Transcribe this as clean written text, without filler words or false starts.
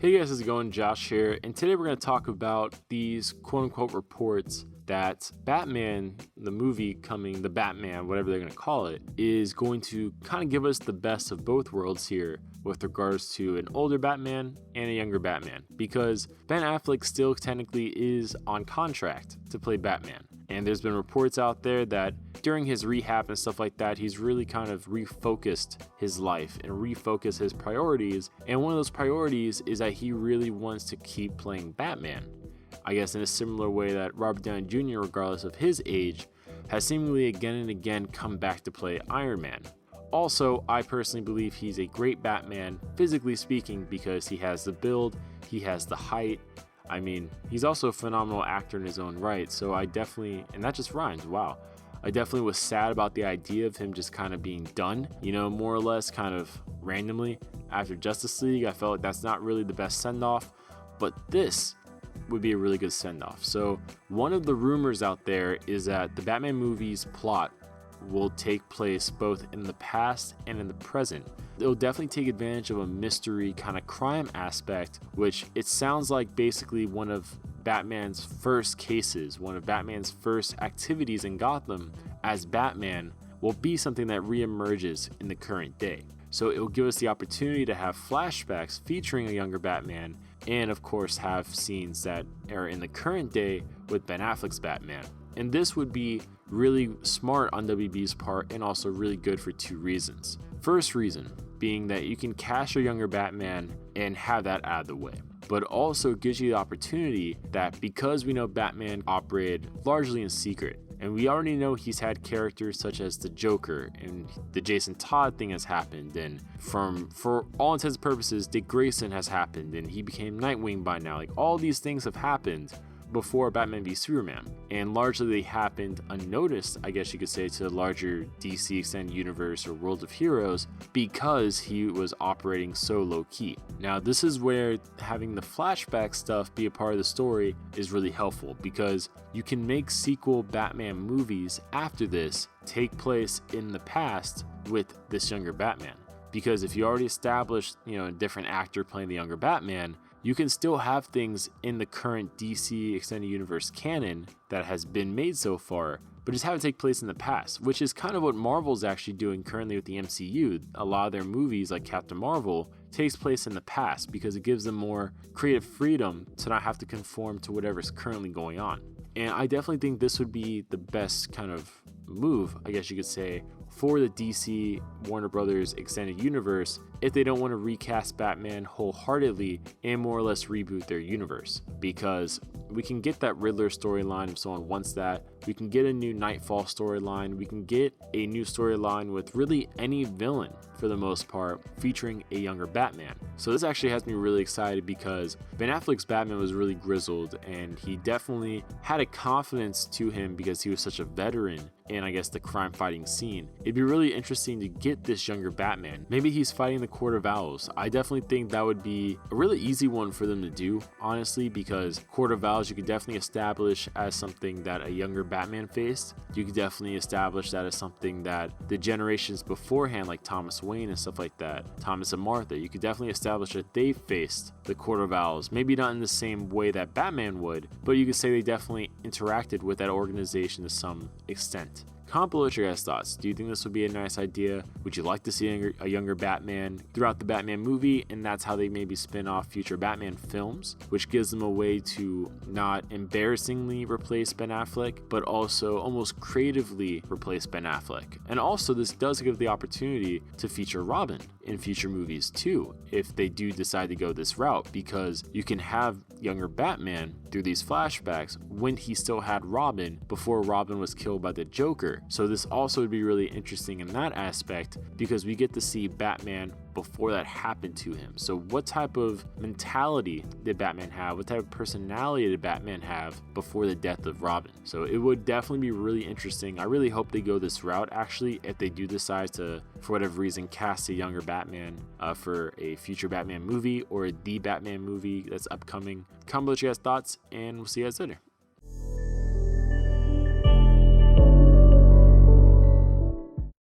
Hey guys, how's it going? Josh here, and today we're going to talk about these quote-unquote reports that Batman, the movie coming, the Batman, whatever they're going to call it, is going to kind of give us the best of both worlds here with regards to an older Batman and a younger Batman, because Ben Affleck still technically is on contract to play Batman. And there's been reports out there that during his rehab and stuff like that, he's really kind of refocused his life and refocused his priorities. And one of those priorities is that he really wants to keep playing Batman. I guess in a similar way that Robert Downey Jr., regardless of his age, has seemingly again and again come back to play Iron Man. Also, I personally believe he's a great Batman, physically speaking, because he has the build, he has the height. I mean, he's also a phenomenal actor in his own right, so I definitely, and that just rhymes, wow. I definitely was sad about the idea of him just kind of being done, more or less kind of randomly after Justice League. I felt like that's not really the best send-off, but this would be a really good send-off. So one of the rumors out there is that the Batman movie's plot will take place both in the past and in the present. It'll definitely take advantage of a mystery kind of crime aspect, which it sounds like basically one of Batman's first cases, one of Batman's first activities in Gotham as Batman will be something that reemerges in the current day. So it will give us the opportunity to have flashbacks featuring a younger Batman, and of course have scenes that are in the current day with Ben Affleck's Batman. And this would be really smart on WB's part and also really good for two reasons. First reason being that you can cast your younger Batman and have that out of the way. But also gives you the opportunity that because we know Batman operated largely in secret, and we already know he's had characters such as the Joker, and the Jason Todd thing has happened, and for all intents and purposes, Dick Grayson has happened, and he became Nightwing by now. Like, all these things have happened before Batman v Superman, and largely they happened unnoticed, I guess you could say, to the larger DC Extended Universe or World of Heroes because he was operating so low-key. Now this is where having the flashback stuff be a part of the story is really helpful, because you can make sequel Batman movies after this take place in the past with this younger Batman. Because if you already established, a different actor playing the younger Batman, you can still have things in the current DC Extended Universe canon that has been made so far, but just have it take place in the past, which is kind of what Marvel's actually doing currently with the MCU. A lot of their movies, like Captain Marvel, takes place in the past because it gives them more creative freedom to not have to conform to whatever's currently going on. And I definitely think this would be the best kind of move, I guess you could say, for the DC Warner Brothers Extended Universe if they don't want to recast Batman wholeheartedly and more or less reboot their universe. Because we can get that Riddler storyline if someone wants that. We can get a new Nightfall storyline. We can get a new storyline with really any villain for the most part featuring a younger Batman. So this actually has me really excited because Ben Affleck's Batman was really grizzled, and he definitely had a confidence to him because he was such a veteran in, I guess, the crime fighting scene. It'd be really interesting to get this younger Batman. Maybe he's fighting the Court of Owls. I definitely think that would be a really easy one for them to do, honestly, because Court of Owls you could definitely establish as something that a younger Batman faced. You could definitely establish that as something that the generations beforehand, like Thomas Wayne and stuff like that, Thomas and Martha, you could definitely establish that they faced the Court of Owls. Maybe not in the same way that Batman would, but you could say they definitely interacted with that organization to some extent. Comment below your guys' thoughts. Do you think this would be a nice idea? Would you like to see a younger Batman throughout the Batman movie, and that's how they maybe spin off future Batman films, which gives them a way to not embarrassingly replace Ben Affleck, but also almost creatively replace Ben Affleck? And also, this does give the opportunity to feature Robin in future movies too, if they do decide to go this route, because you can have younger Batman through these flashbacks when he still had Robin before Robin was killed by the Joker. So this also would be really interesting in that aspect because we get to see Batman before that happened to him. So what type of mentality did Batman have? What type of personality did Batman have before the death of Robin? So it would definitely be really interesting. I really hope they go this route, actually, if they do decide to, for whatever reason, cast a younger Batman for a future Batman movie or the Batman movie that's upcoming. Comment below your guys' thoughts, and we'll see you guys later.